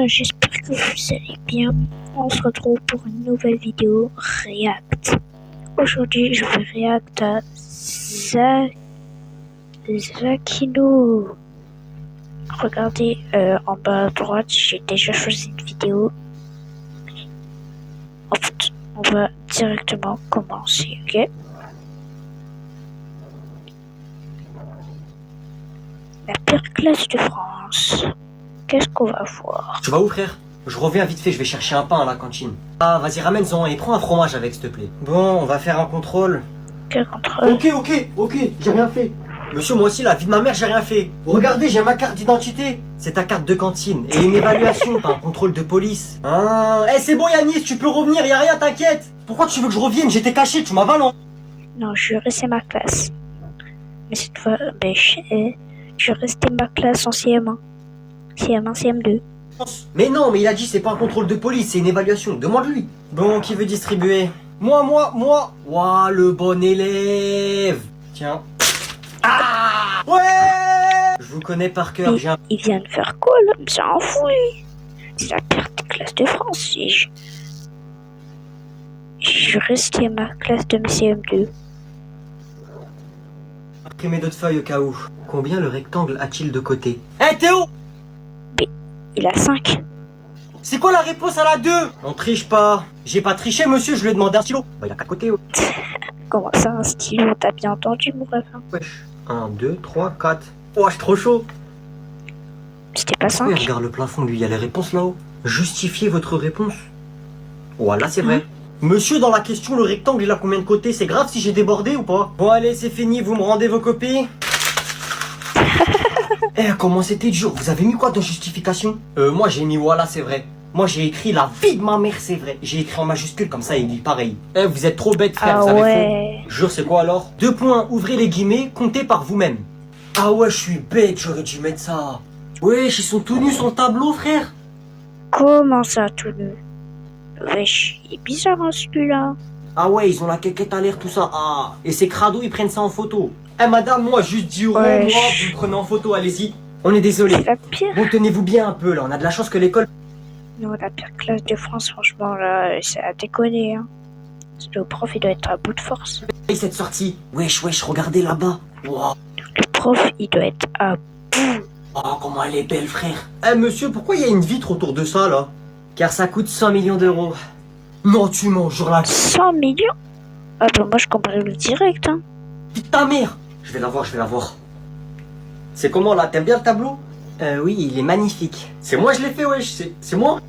j'espère que vous allez bien. On se retrouve pour une nouvelle vidéo React. Aujourd'hui, je vais React à Zakino. Regardez en bas à droite, j'ai déjà choisi une vidéo. En fait, on va directement commencer, ok? La pire classe de France. Qu'est-ce qu'on va voir? Tu vas où, frère? Je reviens vite fait, je vais chercher un pain à la cantine. Ah, vas-y, ramène-en et prends un fromage avec, s'il te plaît. Bon, on va faire un contrôle. Quel contrôle? Ok, j'ai rien fait. Monsieur, moi aussi, la vie de ma mère, j'ai rien fait. Regardez, j'ai ma carte d'identité. C'est ta carte de cantine. Et une évaluation, pas un contrôle de police. Ah, c'est bon, Yanis, tu peux revenir, y a rien, t'inquiète. Pourquoi tu veux que je revienne? J'étais caché, tu m'as balancé. Non, je restais ma classe. Mais cette fois, je restais ma classe en CM1. CM1, CM2. Mais non, mais il a dit c'est pas un contrôle de police, c'est une évaluation. Demande-lui. Bon, qui veut distribuer? Moi. Ouah, le bon élève. Tiens. Ah ouais. Je vous connais par cœur. Il vient de faire quoi là? Il s'en fout. C'est la pire classe de France. Je restais ma classe de mes CM2. Imprimez d'autres feuilles au cas où. Combien le rectangle a-t-il de côtés? Théo! Il a 5. C'est quoi la réponse à la 2? On triche pas. J'ai pas triché, monsieur, je lui ai demandé un stylo. Bah, il a qu'à côté. Comment ça, un stylo? T'as bien entendu, mon rêve? Wesh. 1, 2, 3, 4. Oh, je suis trop chaud. C'était pas 5. Oui, regarde le plafond, lui, il y a les réponses là-haut. Justifiez votre réponse. Voilà, c'est vrai. Monsieur, dans la question, le rectangle, il a combien de côtés? C'est grave si j'ai débordé ou pas? Bon, allez, c'est fini, vous me rendez vos copies. Comment c'était dur. Vous avez mis quoi de justification? Moi, j'ai mis voilà, c'est vrai. Moi, j'ai écrit la vie de ma mère, c'est vrai. J'ai écrit en majuscule, comme ça, il dit pareil. Vous êtes trop bête, frère, vous avez faux. Jure, c'est quoi alors? 2 points, ouvrez les guillemets, comptez par vous-même. Ah ouais, je suis bête, j'aurais dû mettre ça. Wesh, ils sont tout nus sur le tableau, frère. Comment ça, tout nu? Wesh, il est bizarre, hein, celui-là. Ah ouais, ils ont la quéquette à l'air, tout ça. Ah, et ces crados, ils prennent ça en photo. Madame, moi, juste 10 €, moi, vous me prenez en photo, allez-y. On est désolé. C'est la pire. Bon, tenez-vous bien un peu, là. On a de la chance que l'école... Non, la pire classe de France, franchement, là, c'est à déconner, hein. Le prof, il doit être à bout de force. Et cette sortie. Wesh, regardez là-bas. Wow. Le prof, il doit être à bout. Oh, comment elle est belle, frère. Monsieur, pourquoi il y a une vitre autour de ça, là? Car ça coûte 100 millions d'euros. Non, tu mens, jure là. 100 millions? Ah bah moi, je comparais le direct, hein. Putain, mère. Je vais la voir. C'est comment, là? T'aimes bien le tableau? Oui, il est magnifique. C'est moi, je l'ai fait, wesh. C'est moi.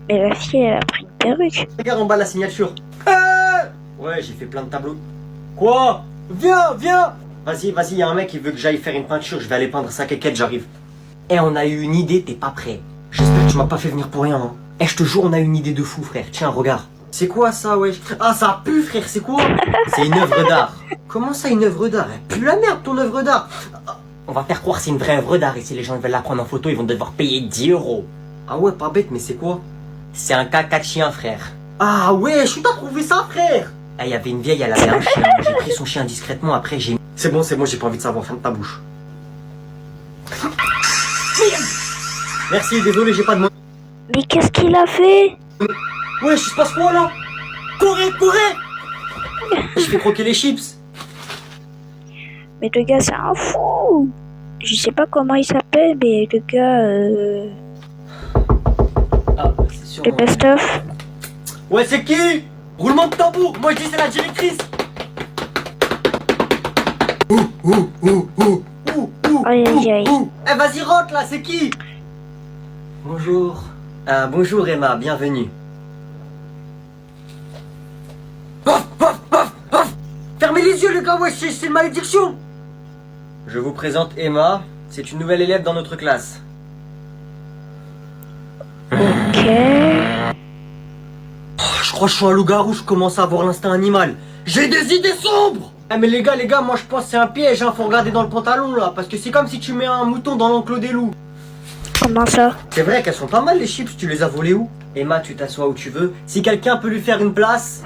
Mais la fille, elle a pris une perruque. Regarde en bas la signature. Ouais, j'ai fait plein de tableaux. Quoi? Viens. Vas-y, il y a un mec qui veut que j'aille faire une peinture. Je vais aller peindre sa quéquette, j'arrive. On a eu une idée, t'es pas prêt. J'espère que tu m'as pas fait venir pour rien, hein. Je te jure, on a une idée de fou, frère. Tiens, regarde. C'est quoi ça, wesh? Ah, ça pue, frère, c'est quoi? C'est une œuvre d'art. Comment ça, une œuvre d'art? Elle pue la merde, ton œuvre d'art. On va faire croire que c'est une vraie œuvre d'art et si les gens veulent la prendre en photo, ils vont devoir payer 10 €. Ah ouais, pas bête, mais c'est quoi? C'est un caca de chien, frère. Ah ouais, où t'as trouvé ça, frère? Il y avait une vieille, elle avait un chien. J'ai pris son chien discrètement, après j'ai... C'est bon, j'ai pas envie de savoir, ferme ta bouche. Merci, désolé, j'ai pas de mots. Mais qu'est-ce qu'il a fait? Ouais, il se passe quoi, là? Courez! Je fais croquer les chips. Mais le gars, c'est un fou. Je sais pas comment il s'appelle, mais le gars, Ah, c'est sûr. le best-of. Ouais, c'est qui? Roulement de tambour. Moi, je dis c'est la directrice. Aïe. Vas-y, rentre, là, c'est qui? Bonjour. Bonjour, Emma, bienvenue. Fermez les yeux, les gars, ouais, c'est une malédiction. Je vous présente Emma. C'est une nouvelle élève dans notre classe. Ok. Je crois que je suis un loup-garou, je commence à avoir l'instinct animal. J'ai des idées sombres. Mais les gars, moi je pense que c'est un piège, hein, faut regarder dans le pantalon là, parce que c'est comme si tu mets un mouton dans l'enclos des loups. Comment ça? C'est vrai qu'elles sont pas mal les chips, tu les as volées où? Emma, tu t'assois où tu veux. Si quelqu'un peut lui faire une place...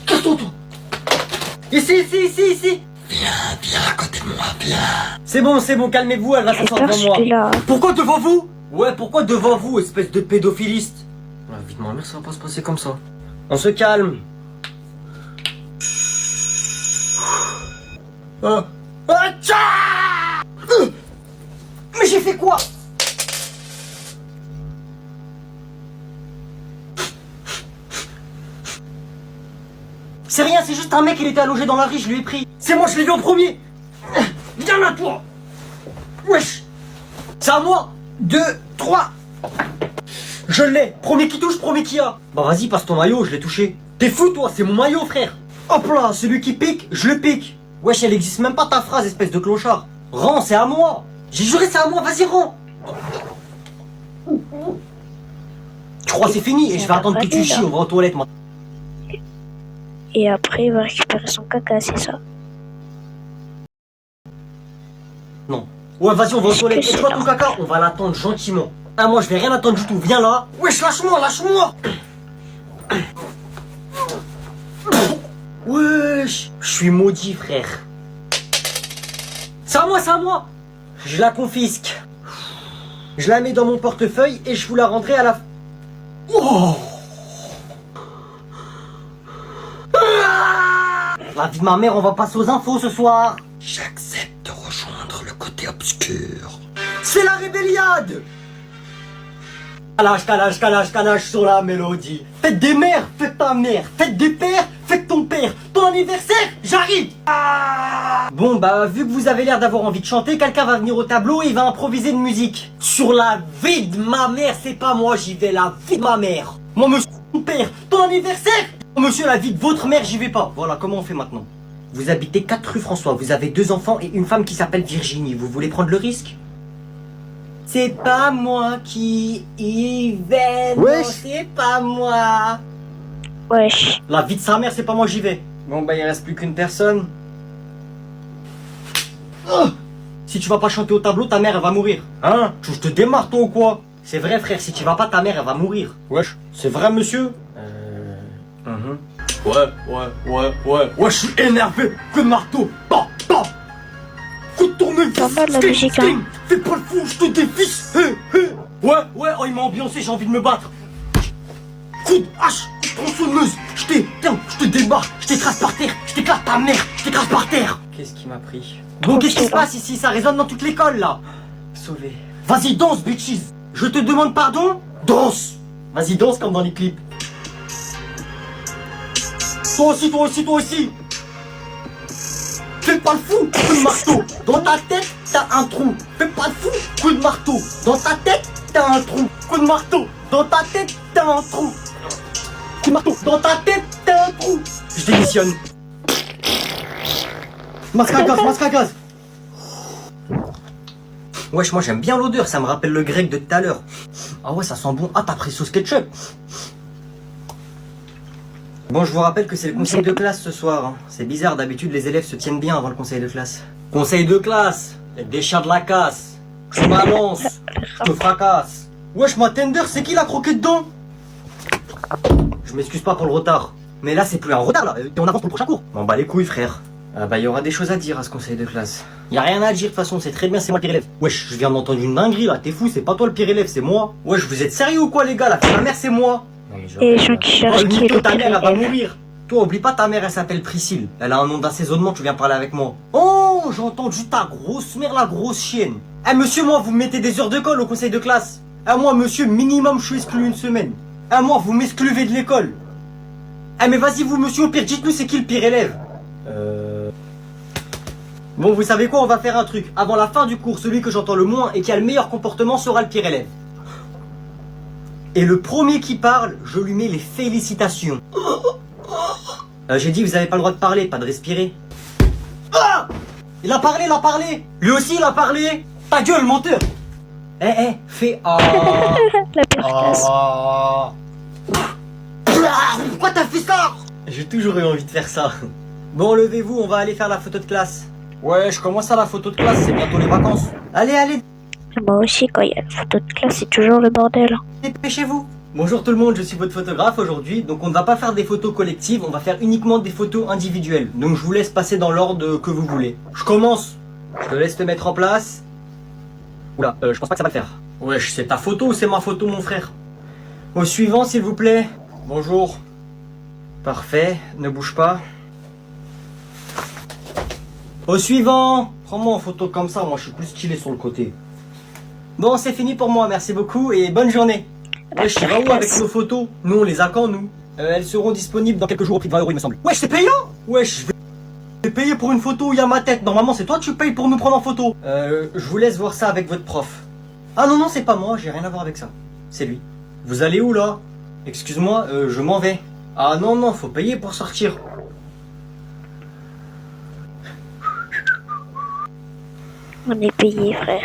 Casse-toi, toi. Ici. Viens à côté de moi, viens. C'est bon, calmez-vous, elle va s'asseoir devant moi. Là. Pourquoi devant vous? Ouais, pourquoi devant vous, espèce de pédophiliste? La vie de ma mère, ça va pas se passer comme ça. On se calme. Tcha Mais j'ai fait quoi? C'est rien, c'est juste un mec, il était allongé dans la rue, je lui ai pris. C'est moi, je l'ai vu en premier. Viens là, toi. Wesh. C'est à moi. 2, 3. Je l'ai. Premier qui touche, premier qui a. Bah vas-y, passe ton maillot, je l'ai touché. T'es fou, toi, c'est mon maillot, frère. Hop là, celui qui pique, je le pique. Wesh, elle existe même pas ta phrase, espèce de clochard. Rends, c'est à moi. J'ai juré, c'est à moi, vas-y, rends. Tu crois c'est fini? Et je vais attendre que tu chies, on va aux toilettes, moi. Et après, il va récupérer son caca, c'est ça. Non. Ouais, vas-y, on va aux Est-ce toilettes. que Et c'est toi, ton normal? caca, on va l'attendre gentiment. Ah, moi, je vais rien attendre du tout. Viens là. Wesh, lâche-moi, lâche-moi. Wesh. Je suis maudit, frère. C'est à moi, c'est à moi. Je la confisque. Je la mets dans mon portefeuille et je vous la rendrai à la... Oh. La vie de ma mère, on va passer aux infos ce soir. J'accepte de rejoindre le côté obscur. C'est la rébelliade. Calage sur la mélodie. Fête des mères, fête ta mère. Fête des pères, fête ton père. Ton anniversaire, j'arrive. Bon bah, vu que vous avez l'air d'avoir envie de chanter, quelqu'un va venir au tableau et il va improviser une musique. Sur la vie de ma mère, c'est pas moi, j'y vais, la vie de ma mère. Moi, monsieur, ton père, ton anniversaire. Monsieur, la vie de votre mère, j'y vais pas. Voilà, comment on fait maintenant? Vous habitez 4 rue François, vous avez 2 enfants et une femme qui s'appelle Virginie. Vous voulez prendre le risque? C'est pas moi qui y vais, non, c'est pas moi. Wesh. La vie de sa mère, c'est pas moi, j'y vais. Bon bah, il reste plus qu'une personne. Si tu vas pas chanter au tableau, ta mère, elle va mourir. Hein? Je te démarre, toi, ou quoi? C'est vrai, frère, si tu vas pas, ta mère, elle va mourir. Wesh. C'est vrai, monsieur? Ouais, je suis énervé. Coup de marteau. Bah. Coup de tournevis. Pas de la musique, hein. Fais pas le fou, je te dévisse. Ouais, oh, il m'a ambiancé, j'ai envie de me battre. Coup de hache, coup de tronçonneuse. Tiens, je te débarque, je t'écrase par terre, je t'éclate ta mère, je t'écrase par terre. Qu'est-ce qui m'a pris? Bon, qu'est-ce qui se passe ici? Ça résonne dans toute l'école, là. Sauvé. Vas-y, danse, bitches. Je te demande pardon? Danse. Vas-y, danse comme dans les clips. Toi aussi. Fais pas le fou, coup de marteau. Dans ta tête, t'as un trou. Fais pas le fou, coup de marteau. Dans ta tête, t'as un trou. Coup de marteau. Dans ta tête, t'as un trou. Coup de marteau. Dans ta tête, t'as un trou. Je démissionne. Masque à gaz. Wesh, moi j'aime bien l'odeur, ça me rappelle le grec de tout à l'heure. Ah ouais, ça sent bon. Ah, t'as pris sauce ketchup. Bon, je vous rappelle que c'est le conseil de classe ce soir. Hein. C'est bizarre, d'habitude les élèves se tiennent bien avant le conseil de classe. Conseil de classe, des chiens de la casse. Je m'annonce, je me fracasse. Wesh, ma tender, c'est qui l'a croqué dedans? Je m'excuse pas pour le retard. Mais là, c'est plus un retard, là. T'es en avance pour le prochain cours. M'en bats les couilles, frère. Ah bah, il y aura des choses à dire à ce conseil de classe. Y a rien à dire, de toute façon, c'est très bien, c'est moi le pire élève. Wesh, je viens d'entendre une dinguerie, là. T'es fou, c'est pas toi le pire élève, c'est moi. Wesh, vous êtes sérieux ou quoi, les gars? La fille de ma mère, c'est moi. Et les gens qui cherchent qui est le ta pire mère, elle va élève. mourir. Toi, oublie pas, ta mère, elle s'appelle Priscille. Elle a un nom d'assaisonnement, tu viens parler avec moi. Oh, j'ai entendu ta grosse mère, la grosse chienne. Eh, monsieur, moi, vous me mettez des heures de colle au conseil de classe. Eh, moi, monsieur, minimum, je suis exclu une semaine. Eh, moi, vous m'excluvez de l'école. Eh, mais vas-y, vous, monsieur, au pire, dites-nous, c'est qui le pire élève? Bon, vous savez quoi, on va faire un truc. Avant la fin du cours, celui que j'entends le moins et qui a le meilleur comportement sera le pire élève. Et le premier qui parle, je lui mets les félicitations. J'ai dit, vous avez pas le droit de parler, pas de respirer. Ah! Il a parlé. Lui aussi, il a parlé. Ta gueule, menteur. Fais ah. La pire classe. Pourquoi t'as fait ça? J'ai toujours eu envie de faire ça. Bon, levez-vous, on va aller faire la photo de classe. Ouais, je commence à la photo de classe, c'est bientôt les vacances. Allez, Moi aussi, quand il y a la photo de classe, c'est toujours le bordel. dépêchez-vous. Bonjour tout le monde, je suis votre photographe aujourd'hui. Donc on ne va pas faire des photos collectives, on va faire uniquement des photos individuelles. Donc je vous laisse passer dans l'ordre que vous voulez. Je commence. Je te laisse te mettre en place. Oula, je pense pas que ça va le faire. Wesh, c'est ta photo ou c'est ma photo, mon frère? Au suivant, s'il vous plaît. Bonjour. Parfait, ne bouge pas. Au suivant. Prends-moi en photo comme ça, moi je suis plus stylé sur le côté. Bon, c'est fini pour moi, merci beaucoup et bonne journée. Wesh, tu vas où avec nos photos? Nous, on les a quand, nous? Elles seront disponibles dans quelques jours au prix de 20 €, il me semble. Wesh, c'est payant? Wesh, je vais payer pour une photo où il y a ma tête. Normalement, c'est toi que tu payes pour nous prendre en photo. Je vous laisse voir ça avec votre prof. Ah non, non, c'est pas moi, j'ai rien à voir avec ça. C'est lui. Vous allez où, là? Excuse-moi, je m'en vais. Ah non, non, faut payer pour sortir. On est payé, frère.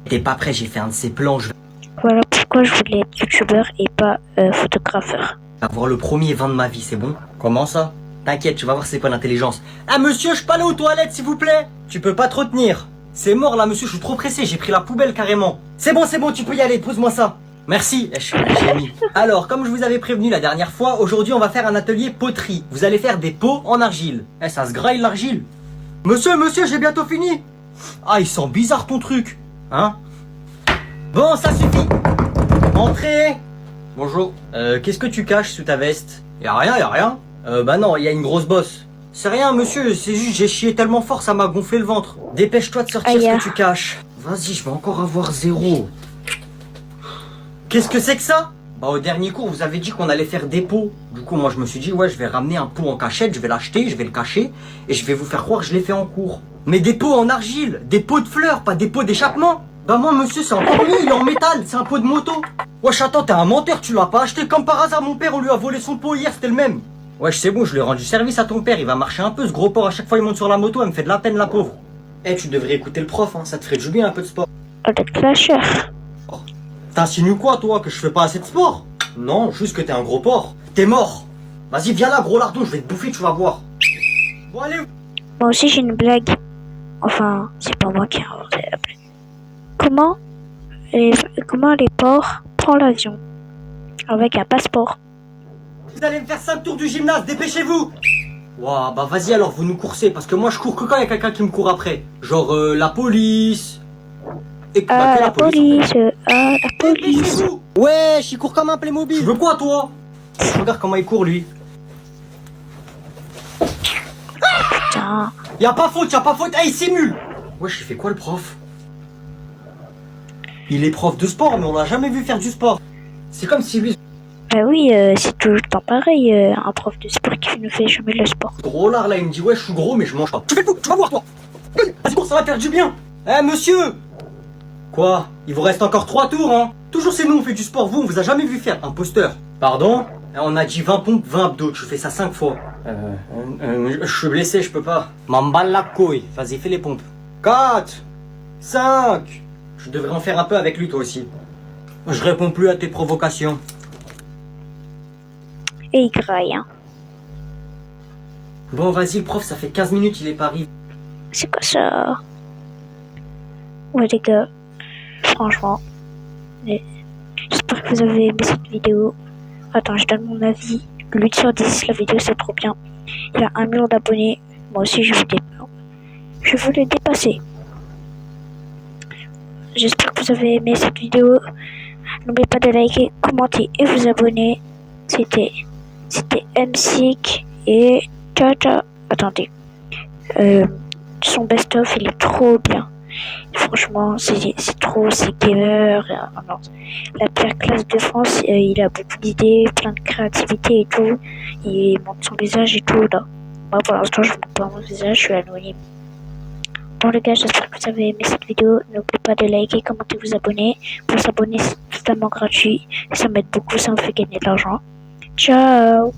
T'es pas prêt, j'ai fait un de ces plans, je vais Voilà pourquoi je voulais être youtubeur et pas photographeur. avoir le premier vin de ma vie, c'est bon? Comment ça? T'inquiète, tu vas voir c'est quoi l'intelligence. Ah monsieur, je peux aller aux toilettes s'il vous plaît? Tu peux pas te retenir. C'est mort là monsieur, je suis trop pressé, j'ai pris la poubelle carrément. C'est bon, tu peux y aller, pose-moi ça. Merci, je suis un génie. Alors, comme je vous avais prévenu la dernière fois, aujourd'hui on va faire un atelier poterie. Vous allez faire des pots en argile. Eh, ça se graille l'argile. Monsieur, j'ai bientôt fini. Ah, il sent bizarre ton truc. Hein? Bon, ça suffit. Entrez. Bonjour. Qu'est-ce que tu caches sous ta veste? Y'a rien. Bah non, il y a une grosse bosse. C'est rien, monsieur, c'est juste j'ai chié tellement fort, ça m'a gonflé le ventre. Dépêche-toi de sortir ce que tu caches. Vas-y, je vais encore avoir 0. Qu'est-ce que c'est que ça? Bah au dernier cours, vous avez dit qu'on allait faire des pots. Du coup, moi je me suis dit, ouais, je vais ramener un pot en cachette, je vais l'acheter, je vais le cacher, et je vais vous faire croire que je l'ai fait en cours. Mais des pots en argile, des pots de fleurs, pas des pots d'échappement. Bah moi, monsieur, c'est encore mieux, il est en métal, c'est un pot de moto. Wesh, attends, t'es un menteur, tu l'as pas acheté. Comme par hasard, mon père, on lui a volé son pot hier, c'était le même. Wesh, c'est bon, je lui ai rendu service à ton père, il va marcher un peu, ce gros porc, à chaque fois il monte sur la moto, elle me fait de la peine, la pauvre. Eh, tu devrais écouter le prof, hein, ça te ferait du bien un peu de sport. Oh, le clasheur. T'insinues quoi, toi, que je fais pas assez de sport? Non, juste que t'es un gros porc. T'es mort. Vas-y, viens là, gros lardon, je vais te bouffer, tu vas voir. Bon, allez. Moi aussi j'ai une blague. Enfin, c'est pas moi qui ai inventé la blague. Comment les porcs prennent l'avion? Avec un passeport. Vous allez me faire 5 tours du gymnase, dépêchez-vous. Ouah, bah vas-y alors, vous nous coursez, parce que moi je cours que quand il y a quelqu'un qui me court après. Genre la police. Et Ah, que la police. Ah, la police. Dépêchez-vous. Ouais, il court comme un Playmobil. Tu veux quoi, toi? Regarde comment il court, lui. Putain. Y'a pas faute. Ah, il simule. Wesh, il fait quoi le prof? Il est prof de sport, mais on l'a jamais vu faire du sport. C'est comme si lui... Bah oui, c'est tout le temps pareil, un prof de sport qui ne fait jamais le sport. Gros lard là, il me dit ouais, je suis gros, mais je mange pas. Tu fais le fou, tu vas voir toi. Vas-y, cours, ça va faire du bien. Eh, monsieur. Quoi? Il vous reste encore 3 tours, hein? Toujours c'est nous, on fait du sport, vous, on vous a jamais vu faire. Imposteur. Pardon? On a dit 20 pompes, 20 abdos, tu fais ça 5 fois. Je suis blessé, je peux pas. M'emballe la couille. Vas-y, fais les pompes. 4, 5. Je devrais en faire un peu avec lui, toi aussi. Je réponds plus à tes provocations. Et il graille, hein. Bon, vas-y, le prof, ça fait 15 minutes, il est pas arrivé. C'est quoi ça? Ouais, les gars, franchement, j'espère que vous avez aimé cette vidéo. Attends, je donne mon avis. 8 sur 10, la vidéo c'est trop bien. Il y a 1 million d'abonnés. Moi aussi, je veux le dépasser. J'espère que vous avez aimé cette vidéo. N'oubliez pas de liker, commenter et vous abonner. C'était MSIC et ciao ciao. Attendez. Son best-of, il est trop bien. Franchement, c'est trop, c'est gamer. La pire classe de France, il a beaucoup d'idées, plein de créativité et tout. Il montre son visage et tout là. Moi pour l'instant, je ne montre pas mon visage, je suis anonyme. Bon les gars, j'espère que vous avez aimé cette vidéo. N'oubliez pas de liker, commenter, vous abonner. Pour s'abonner, c'est totalement gratuit. Ça m'aide beaucoup, ça me fait gagner de l'argent. Ciao.